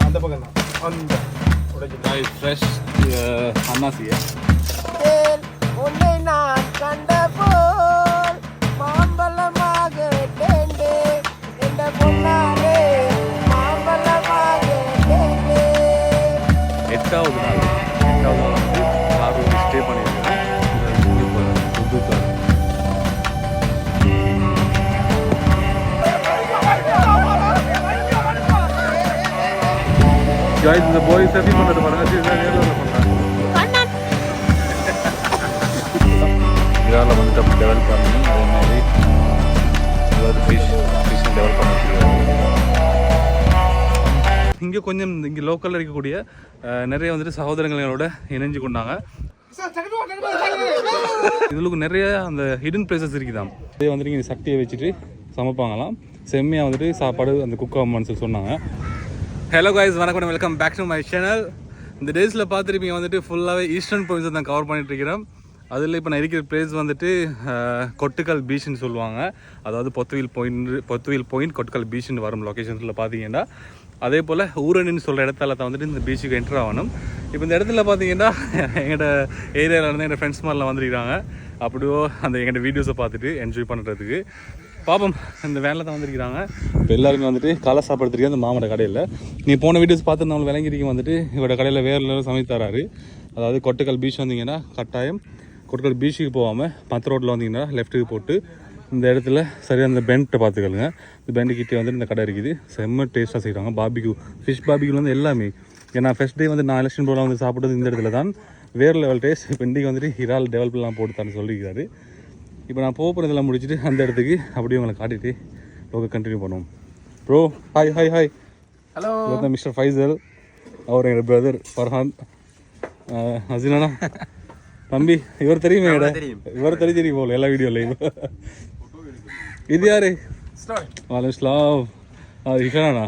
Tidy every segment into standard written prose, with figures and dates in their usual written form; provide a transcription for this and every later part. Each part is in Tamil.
அந்த பக்கம் தான் அந்த ஃப்ரெஷ் அன்னாசியா உன்னை நான் கண்ட போல் மாம்பழமாக தேண்டே என்ற பொன்னாலே மாம்பழமாக தேண்டே. 8வது நாள் வந்து கார் ஸ்டே பண்ணியிருக்கேன் புதுக்கார். Guys, இந்த boy surfing பண்றது பாருங்க. இதால வந்து நம்ம டெவலப் பண்ணி அதே மாதிரி ஏதாவது ஃபிஷ் டெவலப் பண்ணிருக்கோம். இங்கே கொஞ்சம் இங்கே லோக்கலில் இருக்கக்கூடிய நிறைய வந்துட்டு சகோதரங்களோட இணைஞ்சு கொண்டாங்க. இதுக்கு நிறைய அந்த ஹிடன் பிளேசஸ் இருக்குதான். இதே வந்துட்டு இங்கே சட்டியை வச்சுட்டு சமைப்பாங்களாம். செம்மையாக வந்துட்டு சாப்பாடு அந்த குக் ஆகுமான்னு சொல்லி சொன்னாங்க. ஹலோ காய்ஸ், வணக்கம், welcome back to my channel. இந்த டேஸில் பார்த்துருப்பீங்க வந்துட்டு ஃபுல்லாகவே ஈஸ்டர்ன் ப்ரொவின்ஸை தான் கவர் பண்ணிட்டு இருக்கிறோம். அதில் இப்போ நான் இருக்கிற பிளேஸ் வந்துட்டு கொட்டுக்கல் பீச்னு சொல்லுவாங்க. அதாவது பொத்துவில் பாயிண்ட் கொட்டுக்கல் பீச்னு வரும் லொக்கேஷன்ஸில் பார்த்தீங்கன்னா. அதே போல் ஊரணின்னு சொல்கிற இடத்துல தான் வந்துட்டு இந்த பீச்சுக்கு என்ட்ரு ஆகணும். இப்போ இந்த இடத்துல பார்த்தீங்கன்னா எங்களோட ஏரியாவிலேருந்து எங்கள் ஃப்ரெண்ட்ஸ் மாதிரிலாம் வந்துருக்காங்க. அப்படியோ அந்த எங்களோட வீடியோஸை பார்த்துட்டு என்ஜாய் பண்ணுறதுக்கு பாப்போம். இந்த வேனில் தான் வந்துருக்கிறாங்க. இப்போ எல்லாருமே வந்துட்டு காலை சாப்பிட்றதுக்கு அந்த மாமோட கடையில் நீ போன வீடியோஸ் பார்த்து நம்மளுக்கு விளங்கிருக்கீங்க. வந்துட்டு இவரோட கடையில் வேறு லெவலில் சமைத்து தராரு. அதாவது கொட்டுக்கல் பீச் வந்தீங்கன்னா கட்டாயம் கொட்டுக்கல் பீச்சுக்கு போகாமல் மற்ற ரோட்டில் வந்தீங்கன்னா லெஃப்ட்டுக்கு போட்டு இந்த இடத்துல சரியாக அந்த பெண்ட்டை பார்த்துக்கலுங்க. இந்த பெண்ட்டுக்கிட்டே வந்துட்டு இந்த கடை இருக்குது. செம்ம டேஸ்ட்டாக செய்கிறாங்க. பாபிக்யூ ஃபிஷ் பாபிக்யூ வந்து எல்லாமே. ஏன்னா ஃபர்ஸ்ட் டே வந்து நான் எலெக்ஷன் ப்ரோலாம் வந்து சாப்பிட்டது இந்த இடத்துல தான். வேறு லெவல் டேஸ்ட். இப்போ இன்றைக்கி வந்துட்டு இறால் டெவலப்லாம் போட்டு தானே சொல்லியிருக்காரு. இப்போ நான் போகிறதெல்லாம் முடிச்சுட்டு அந்த இடத்துக்கு அப்படியே உங்களை காட்டிட்டு லோக கண்டினியூ பண்ணுவோம். Bro hi hi hi. Hello, இவர் மிஸ்டர் ஃபைசல். அவர் எங்கள் பிரதர் ஃபர்ஹான். ஹசீனா தம்பி. இவர் தெரியுமே இவர் தெரியும் போல எல்லா வீடியோலையும். இது யாரு? வாலஸ்லாம் இஷானா.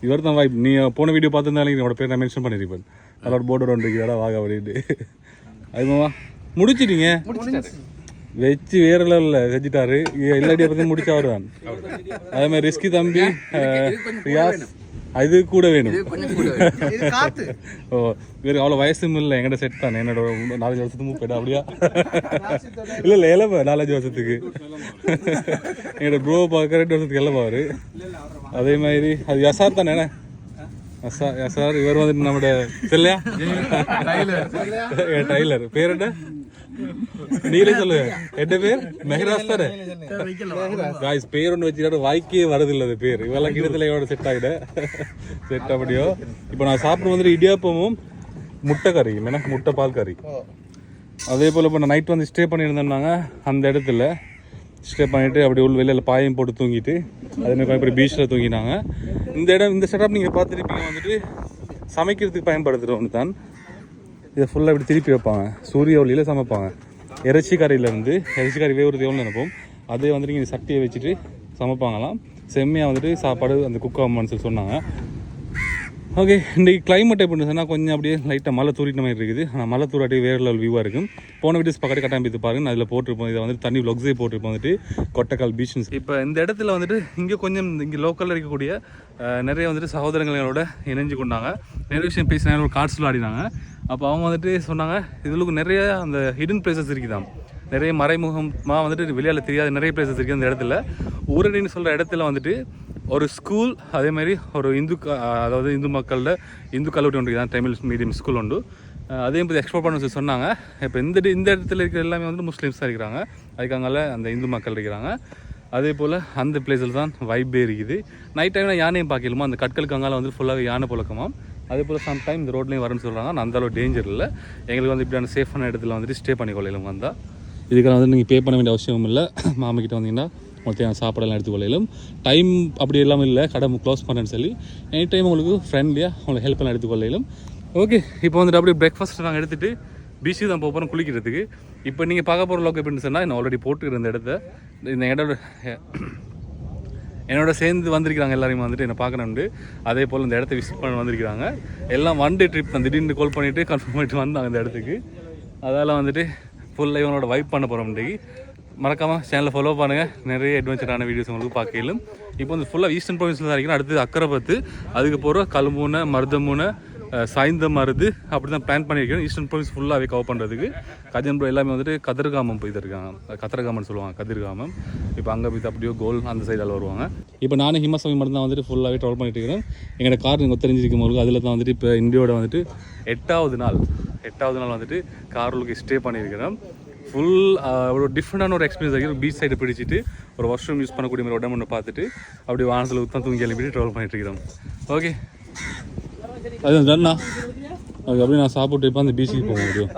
இவர் தான் வாய்ப்பு. நீ போன வீடியோ பார்த்துருந்தாலும் என்னோட பேர் நான் மென்ஷன் பண்ணியிருப்பேன். அதோட போர்டு ஒன்று இருக்கிறா வாங்க அப்படின்ட்டு. அதுமாவா முடிச்சிட்டீங்க? வச்சு வேற லெவலில் செஞ்சுட்டாரு. எல்லாத்தையும் பற்றி முடிச்சா அவர் தான். அதே மாதிரி ரிஸ்கி தம்பி ரியாஸ் அது கூட வேணும். ஓ வேறு அவ்வளோ வயசும் இல்லை. எங்கிட்ட செட் தானே. என்னோட 4 வருஷத்துக்கு மூப்பேடா அப்படியா? இல்லை இளவ 4 வருஷத்துக்கு. என்னோட ப்ரோ பார்க்க 2 வருஷத்துக்கு இளவாரு. அதே மாதிரி அது யசார் தானே. யசார் இவர் வந்துட்டு நம்மளோட செல்லையா டைலர். பேர் என்ன? நீங்களே சொல்லுங்க. என்ன பேர்? மெஹராஸ் தானே. காய்ஸ் பேர் ஒன்று வச்சுக்கிட்டு வாய்க்கே வரதில்லை அது பேர். இவெல்லாம் கிடத்துல எவ்வளோ செட் ஆகிட செட் அப்படியோ. இப்போ நான் சாப்பிட வந்துட்டு இடியாப்பமும் முட்டை கறி, முட்டை பால் கறி. அதே போல் இப்போ நான் நைட் வந்து ஸ்டே பண்ணியிருந்தேன்னாங்க. அந்த இடத்துல ஸ்டே பண்ணிவிட்டு அப்படி உள்ள வெளியில் பாயம் போட்டு தூங்கிட்டு அதேமாதிரி இப்படி பீச்சில் தூங்கினாங்க. இந்த செட்டப் நீங்கள் பார்த்துருப்பீங்க. வந்துட்டு சமைக்கிறதுக்கு பயன்படுத்துகிற ஒன்று தான். இதை ஃபுல்லாக இப்படி திருப்பி வைப்பாங்க. சூரிய ஒளியில் சமைப்பாங்க. இறைச்சி கறி வேவுறது எவ்வளோ நினைப்போம். அதே வந்துட்டு இங்கே சட்டியை வச்சுட்டு சமைப்பாங்களாம். செம்மையாக வந்துட்டு சாப்பாடு அந்த குக் ஆகுமான்னு சொல்லி சொன்னாங்க. ஓகே, இன்றைக்கி கிளைமேட் எப்படி சொன்னால் கொஞ்சம் அப்படியே லைட்டாக மழை தூரிட்ட மாதிரி இருக்குது. ஆனால் மழை தூராட்டி வேறு லெவல் வியூவாக இருக்கும். போன வீடியோஸ் பக்கத்து கட்டாயம் பாருங்க. அதில் போட்டிருப்போம். இதை வந்துட்டு தண்ணி வ்ளாக்ஸே போட்டிருப்போம். வந்துட்டு கொட்டக்கால் பீச்னு. இப்போ இந்த இடத்துல வந்துட்டு இங்கே கொஞ்சம் இங்கே லோக்கலில் இருக்கக்கூடிய நிறைய வந்துட்டு சகோதரங்களோட இணைஞ்சு கொண்டாங்க. நிறைய விஷயம் பேசினாங்க. ஒரு கார்ட்ஸில் ஆடினாங்க. அப்போ அவங்க வந்துட்டு சொன்னாங்க இதுக்கு நிறைய அந்த ஹிடன் பிளேசஸ் இருக்குதான். நிறைய மறைமுகமாக வந்துட்டு வெளியால் தெரியாத நிறைய பிளேசஸ் இருக்குது அந்த இடத்துல. ஊரணின்னு சொல்கிற இடத்துல வந்துட்டு ஒரு ஸ்கூல், அதேமாதிரி ஒரு அதாவது இந்து கல்லூரி ஒன்று தான். தமிழ் மீடியம் ஸ்கூல் உண்டு. அதையும் பற்றி எக்ஸ்ப்ளோர் பண்ண சொல்லி சொன்னாங்க. இப்போ இந்த இடத்துல இருக்கிற எல்லாமே வந்துட்டு முஸ்லீம்ஸ் தான் இருக்கிறாங்க. அதுக்காக அந்த இந்து மக்கள் இருக்கிறாங்க. அதே போல் அந்த பிளேஸில் தான் வைப்பே இருக்குது. நைட் டைமில் யானையும் பார்க்கலுமா. அந்த கற்களுக்கு அங்கால வந்து ஃபுல்லாகவே யானை புழக்கமாக. அதே போல் சம்டைம் இந்த ரோட்லேயும் வரும்னு சொல்கிறாங்க. நான் அந்தளவு டேஞ்சர் இல்லை. எங்களுக்கு வந்து இப்படியான சேஃபான இடத்துல வந்துட்டு ஸ்டே பண்ணிக்கொள்ளையிலும் வந்தால். இதுக்கெல்லாம் வந்து நீங்கள் பே பண்ண வேண்டிய அவசியமும் இல்லை. மாமிக்கிட்ட வந்தீங்கன்னா உங்களுக்கு சாப்பாடெல்லாம் எடுத்துக்கொள்ளையிலும். டைம் அப்படி எல்லாமே இல்லை. கடை க்ளோஸ் பண்ணேன்னு சொல்லி எனி டைம் உங்களுக்கு ஃப்ரெண்ட்லியாக உங்களுக்கு ஹெல்ப் எல்லாம் எடுத்துக்கொள்ளையிலும். ஓகே, இப்போ வந்துட்டு அப்படியே பிரேக்ஃபாஸ்ட் நாங்கள் எடுத்துகிட்டு பீச்சுக்கு தான் போகிறோம் குளிக்கிறதுக்கு. இப்போ நீங்கள் பார்க்க போகிற லோக்கல் எப்படின்னு சொன்னால் நான் ஆல்ரெடி போட்டுக்கிற இந்த இடத்த இந்த என்னோட சேர்ந்து வந்திருக்கிறாங்க. எல்லாரையும் வந்துட்டு என்னை பார்க்கணுண்டு. அதே போல் இந்த இடத்த விசிட் பண்ண வந்திருக்கிறாங்க. எல்லாம் 1 டே ட்ரிப் தான். திடீர்னு கால் பண்ணிவிட்டு கன்ஃபார்ம் பண்ணிட்டு வந்தாங்க இந்த இடத்துக்கு. அதெல்லாம் வந்துட்டு ஃபுல்லாக இவனோட வைப் பண்ண போகிறோம். இன்றைக்கி மறக்காமல் சேனலை ஃபாலோ பண்ணுங்கள். நிறைய அட்வென்ச்சரான வீடியோஸ் உங்களுக்கு பார்க்கலாம். இப்போ வந்து ஃபுல்லாக ஈஸ்டர்ன் ப்ரொவின்ஸில் தான் இருக்கணும். அடுத்து அக்கரைப்பத்து, அதுக்கு போகிற கல்முனை, மருதமுனை, சாய்ந்த மருது அப்படி தான் பிளான் பண்ணியிருக்கேன். ஈஸ்டர்ன் ப்ரொவின்ஸ் ஃபுல்லாகவே கவர் பண்ணுறதுக்கு. கஜன் ப்ரோ எல்லாமே வந்துட்டு கதிர்காமம் போயிட்டு இருக்காங்க. கத்திரகாமன்னு சொல்லுவாங்க, கதிர்காமம். இப்போ அங்கே போய் அப்படியோ கோல் அந்த சைடால் வருவாங்க. இப்போ நானும் ஹிமாசாமி மட்டும் தான் வந்துட்டு ஃபுல்லாகவே ட்ராவல் பண்ணிட்டு இருக்கேன். எங்களோட கார் நீங்கள் தெரிஞ்சிருக்கும் போது அதில் தான் வந்துட்டு இப்போ இந்தியோட வந்துட்டு 8வது நாள் வந்துட்டு காருக்கு ஸ்டே பண்ணியிருக்கிறேன். ஃபுல் ஒரு டிஃப்ரெண்டான ஒரு எக்ஸ்பீரியன்ஸ் ஆகிடும். பீச் சைடு பிடிச்சிட்டு ஒரு வாஷ்ரூம் யூஸ் பண்ணக்கூடிய மாதிரி உடம்பு ஒன்று பார்த்துட்டு அப்படியே வானத்தில் ஊற்றம் தூங்கி எழுப்பிட்டு ட்ராவல் பண்ணிட்டு இருக்கிறோம். ஓகே, அதுதான் தான்ண்ணா. அதுக்கு அப்படியே நான் சாப்பிட்டு இப்போ அந்த பீச்சுக்கு போக முடியும்.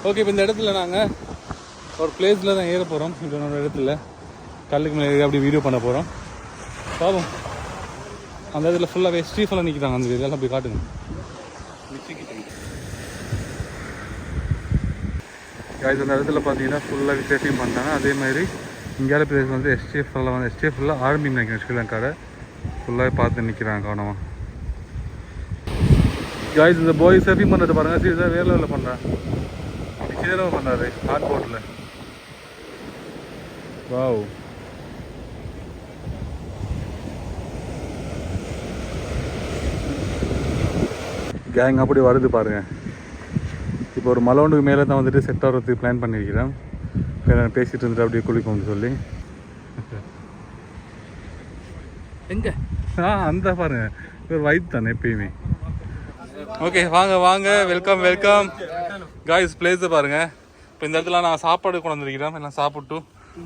ஓகே, இப்போ இந்த இடத்துல நாங்கள் ஒரு பிளேஸில் தான் ஏற போகிறோம். இன்னொரு இடத்துல கல்லுக்கு மேலே ஏறி அப்படி வீடியோ பண்ண போகிறோம். பாவம் அந்த இடத்துல ஃபுல்லாகவே ஸ்ட்ரீஃபெல்லாம் நிற்கிறாங்க. அந்த இதெல்லாம் அப்படி காட்டுங்க. அந்த இடத்துல பார்த்தீங்கன்னா ஃபுல்லாக சேஃபிங் பண்ணுறாங்க. அதே மாதிரி இந்தியாவில் பிளேஸ் வந்து எஸ்டிஎஃப்லாம் வந்து எஸ்டிஎஃப்லாம் ஆர்மி நினைக்கிறேன் ஸ்ரீலங்காவில் ஃபுல்லாகவே பார்த்து நிற்கிறாங்க கவனமாக. காய்ஸ் இந்த பாய் சேஃபிங் பண்ணுறது பாருங்கள். சீரியஸாக வேறு லெவலில் பண்ணுறேன். நிச்சயமாக பண்ணாரு ஹார்ட் போட்டில். வாவ், கேங் அப்படி வருது பாருங்கள். இப்போ ஒரு மலோண்டுக்கு மேலே தான் வந்துட்டு செட் ஆகிறதுக்கு பிளான் பண்ணியிருக்கிறேன். பேசிகிட்டு இருந்துட்டு அப்படியே குளிப்போம்னு சொல்லி. எங்கே அந்த பாருங்க ஒரு வைப் தானே எப்பயுமே. ஓகே, வாங்க வெல்கம் காய்ஸ். பிளேஸை பாருங்கள். இப்போ இந்த இடத்துல நான் சாப்பாடு கொண்டு வந்துருக்கிறேன். எல்லாம் சாப்பிட்டு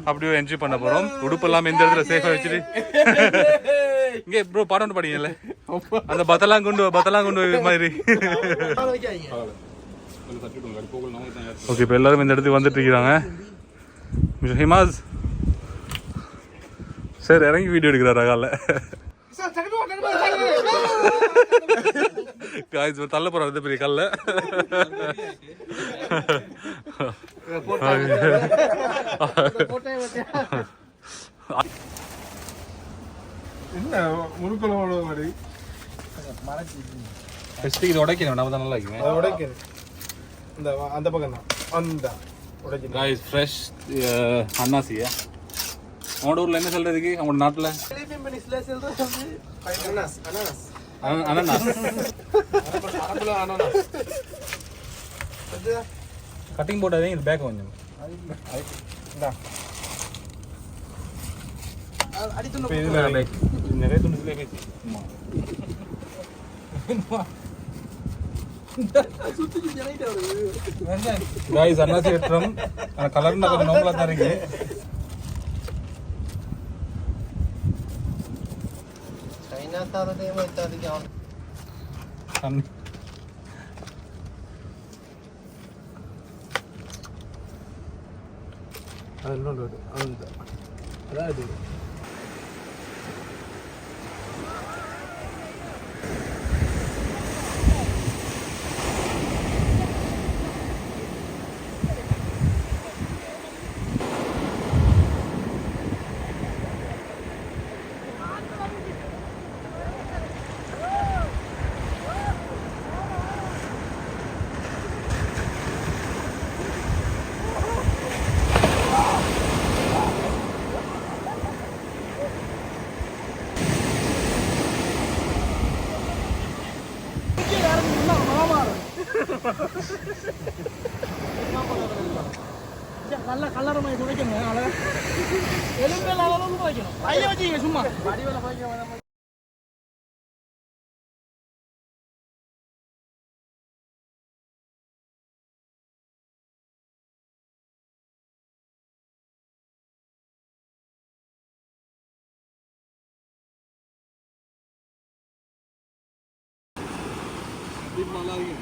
அப்படியே என்ஜாய் பண்ண போகிறோம். உடுப்பெல்லாம் இந்த இடத்துல சேஃபாக வச்சுட்டு. இங்கே ப்ரோ பாடம் படிங்கல்ல, அந்த பத்தலாம் கொண்டு மாதிரி. ஓகே, இப்போ எல்லாரும் இந்த இடத்துக்கு வந்துட்டு இருக்கிறாங்க. மிஸ்டர் ஹிமாஸ் சார் இறங்கி வீடியோ எடுக்கிறார் அகால. காய்ஸ் தள்ள போறாரு பெரிய கல்ல. இது உடைக்கணும், நம்ம தான் நல்லா இருக்குங்க. அந்த பக்கம் தான் அந்த உடைக்கணும். காய்ஸ் ஃப்ரெஷ் அன்னாசியா உங்களோட ஊரில் என்ன சொல்றதுக்கு? அவங்க நாட்டில் கட்டிங் போட்டாதே இது பேக் கொஞ்சம் நிறைய துணிலே பேசி காய்ஸ் அன்னாசி வெட்டுறோம். கலர்னா கொஞ்சம் நோம்பலா தான் இருக்கு. அதாவது நல்ல கலரமாக துடைக்கணும். அழகா எலும்பெல்லாம் அளவுக்கு துடைக்கணும். கையை வச்சுங்க சும்மா வடிவேல போய்க்க. நல்லா இருக்கு.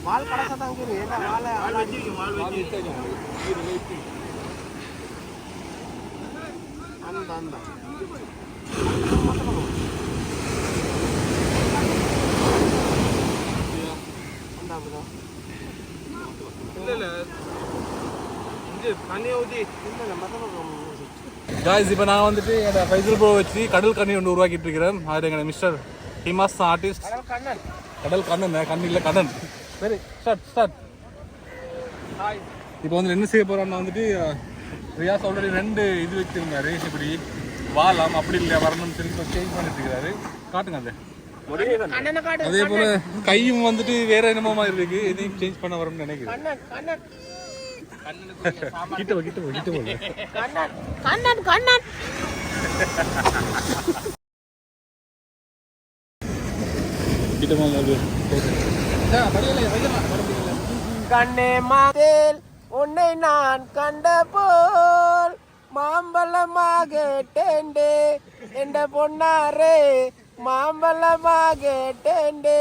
வால் கடை காய்ஸ் இப்போ நான் வந்துட்டு என்னோட ஃபைசல் ப்ரோ வச்சு கடல் கண்ணி ஒன்று உருவாக்கிட்டு இருக்கிறேன். அது எங்கள் மிஸ்டர் ஹிமாஸ் ஆர்டிஸ்ட். கடல் கண்ணன் கண்ணி இல்லை கண்ணன். சரி ஸ்டார்ட். இப்போ வந்து என்ன செய்ய போகிறோம்னா வந்துட்டு ரியாஸ் ஆல்ரெடி 2 இது வச்சிருந்தாரு. இப்படி வாலாம் அப்படி இல்லையா வரணும்னு சொல்லி இப்போ சேஞ்ச் பண்ணிட்டு இருக்கிறாரு. காட்டுங்க அது. அதே போல கையும் வந்துட்டு வேற என்னமோ மாதிரி இருக்கு. எதையும் சேஞ்ச் பண்ண வரும்னு நினைக்கிறேன். கிட்ட போல கண்ணன் கண்ணே மாதேல் உன்னை நான் கண்ட போல் மாம்பழமாக டேண்டே என்ற பொன்னாரே மாம்பழமாக டேண்டே.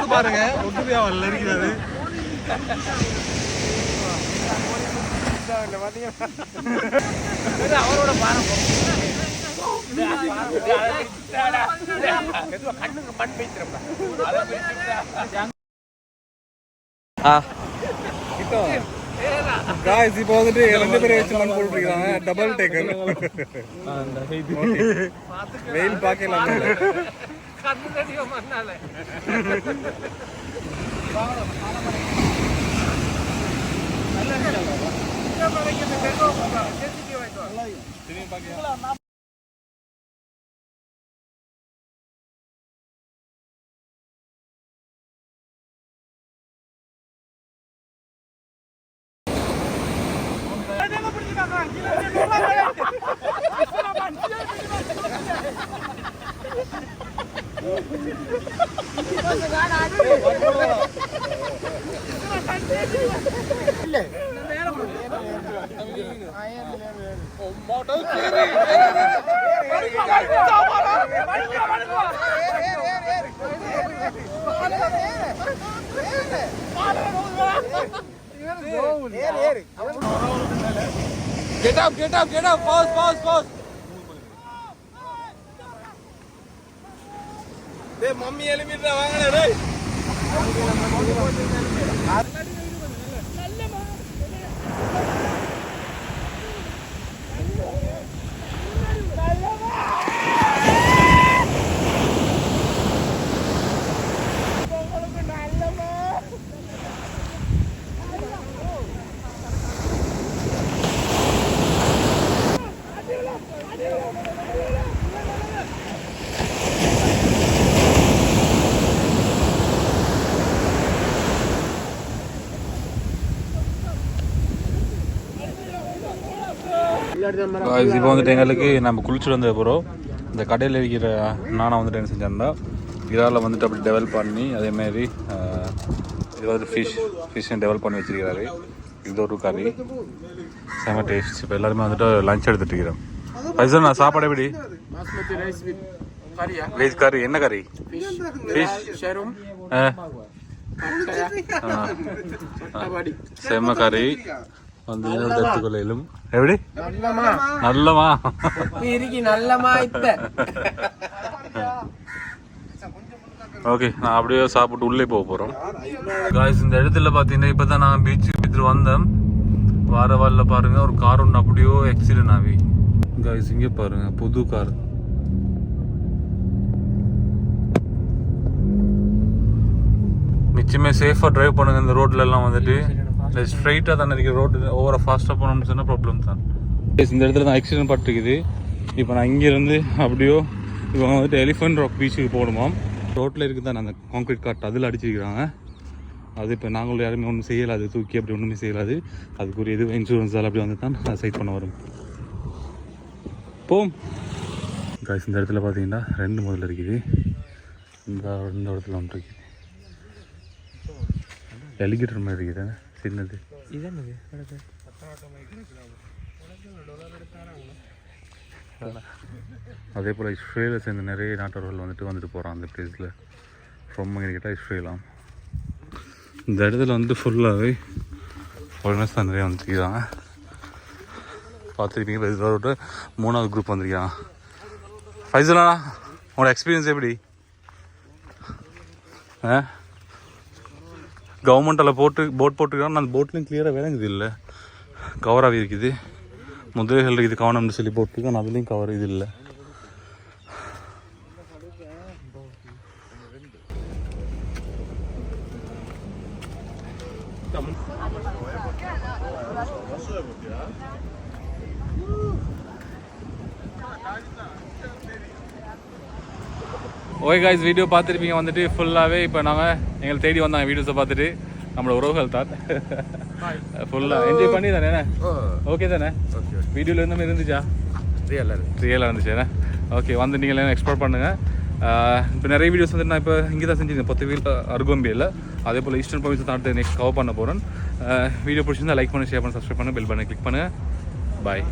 பாருங்க இருக்கிறாரு. அவரோட பாரம் கண்ணுக்கு மண் வைத்திருப்பா. காய்ஸ் இப்போ வந்துட்டு 2 பேரை வச்சு மண் போட்டுருக்காங்க. Double decker. வெயில் பார்க்கலாம். Get up, pause. மம்மி எலிமிட்டா வாங்கடா டேய். இப்போ வந்துட்டு எங்களுக்கு நம்ம குளிச்சுட்டு வந்த போகிறோம். இந்த கடையில் விற்கிற நானா வந்துட்டு என்ன செஞ்சேன்னா இறால் வந்துட்டு அப்படி டெவலப் பண்ணி அதேமாரி இது வந்து ஃபிஷ்ஷை டெவலப் பண்ணி வச்சுருக்கிறாரு. இது ஒரு கறி செம டேஸ்ட். இப்போ எல்லாருமே வந்துட்டு லஞ்ச் எடுத்துகிட்டு இருக்கிறோம். பைசா நான் சாப்பாடு எப்படி வெஜ் கறி என்ன கறி ஃபிஷ் செம்ம கறி வந்து எடுத்துக்கொள்ளும். எப்படி நல்லமா ஓகே. நான் அப்படியே சாப்பிட்டு உள்ளே போக போகிறோம். காய்ஸ் இந்த இடத்துல பார்த்தீங்கன்னா இப்போ தான் நான் பீச்சுக்கு எடுத்துட்டு வந்தேன். வார வாரில் பாருங்க ஒரு கார் ஒன்று அப்படியோ ஆக்சிடென்ட் ஆகி. காய்ஸ் இங்கே பாருங்க புது கார். நிச்சயமே சேஃபாக ட்ரைவ் பண்ணுங்க. இந்த ரோட்ல எல்லாம் வந்துட்டு ஸ்ட்ரைட்டாக தானே இருக்கிற ரோடு. ஓவராக ஃபாஸ்ட்டாக போனோம்னு சொன்னால் ப்ராப்ளம் தான். இந்த இடத்துல தான் ஆக்சிடென்ட் பட்டிருக்குது. இப்போ நான் இங்கேருந்து அப்படியோ இப்போ வந்துட்டு எலிஃபென்ட் ராக் பீச்சுக்கு போகணுமாம். ரோட்டில் இருக்குது தான் அந்த கான்க்ரீட் காட் அதில் அடிச்சிருக்கிறாங்க. அது இப்போ நாங்களும் யாருமே ஒன்றும் செய்யலாது, தூக்கி அப்படி ஒன்றுமே செய்யலாது. அதுக்குரிய இது இன்சூரன்ஸால் அப்படி வந்து தான் சைட் பண்ண வரும். போம் காய்ஸ். இந்த இடத்துல பார்த்தீங்கன்னா 2 முதல்ல இருக்குது. இந்த இடத்துல ஒன்று இருக்குது. எலிகேட்டர் மாதிரி இருக்குது சின்னது. அதே போல் இஸ்ரேலை சேர்ந்த நிறைய நாட்டவர்கள் வந்துட்டு போகிறான் அந்த பிளேஸில். ரொம்ப கேட்டால் இஸ்ரேலாம். இந்த இடத்துல ஃபுல்லாகவே ஃபாரினர்ஸ் தான் நிறைய வந்துருக்காங்க. பார்த்துருப்பீங்க. இதோட 3வது குரூப் வந்திருக்காங்க. ஃபைசலா, உங்களோட எக்ஸ்பீரியன்ஸ் எப்படி? கவர்மெண்ட்டில் போட் போட்டுருக்காங்க. அந்த போட்லேயும் கிளியராக விளங்குது இல்லை, கவராகவே இருக்குது. முதலைகள் இருக்குது கவனம்னு சொல்லி போட்டுருக்கோம். அதுலேயும் கவர் இது இல்லை. ஓகே காய்ஸ், வீடியோ பார்த்துருப்பீங்க. வந்துட்டு ஃபுல்லாகவே இப்போ நாங்கள் எங்களை தேடி வந்தாங்க வீடியோஸை பார்த்துட்டு. நம்மளோட உறவுகள் தான் ஃபுல்லாக என்ஜாய் பண்ணி தானே. ஓகே தானே? வீடியோவில் இருந்த மாதிரி இருந்துச்சா? ரியலாக இருந்துச்சு. ஓகே, வந்து நீங்கள் எல்லாம் எக்ஸ்ப்ளோர் பண்ணுங்கள். இப்போ நிறைய வீடியோஸ் வந்து நான் இப்போ இங்கே தான் செஞ்சுருந்தேன், பொத்துவில் அருகோம்பியில். அதே போல் ஈஸ்டர்ன் ப்ராவின்ஸ் தான் அடுத்து நெக்ஸ்ட் கவர் பண்ண போகிறேன். வீடியோ பிடிச்சிருந்தா லைக் பண்ணி, ஷேர் பண்ணி, சப்ஸ்கிரைப் பண்ணி, பெல் பண்ணி கிளிக் பண்ணுங்கள். பாய்.